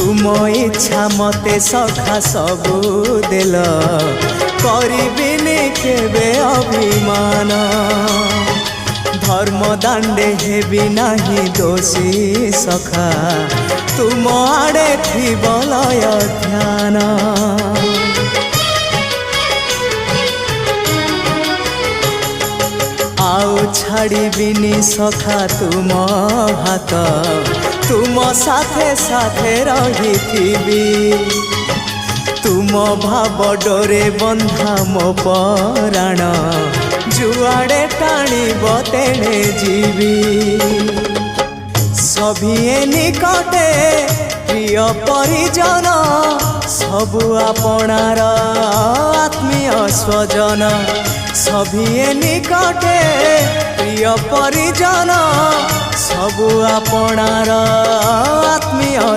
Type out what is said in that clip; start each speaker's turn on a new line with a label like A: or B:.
A: तुम इच्छा मते सखा सबू देल करिबिनी केबे अभिमान धर्म दांडे हेबी नाही दोषी सखा तुम आड़े थी बलय ध्यान आउ छाड़िबिनी सखा तुम हाथ तुम साथे साथे रही तुम भाव डोरे बंधा मो पराण जुआड़े टाणीब तेणे जीवी सभिए निकटे प्रिय परिजन सबु आपणार आत्मीय स्वजन सभिए निकटे प्रिय परिजन सबु आपणार आत्मीय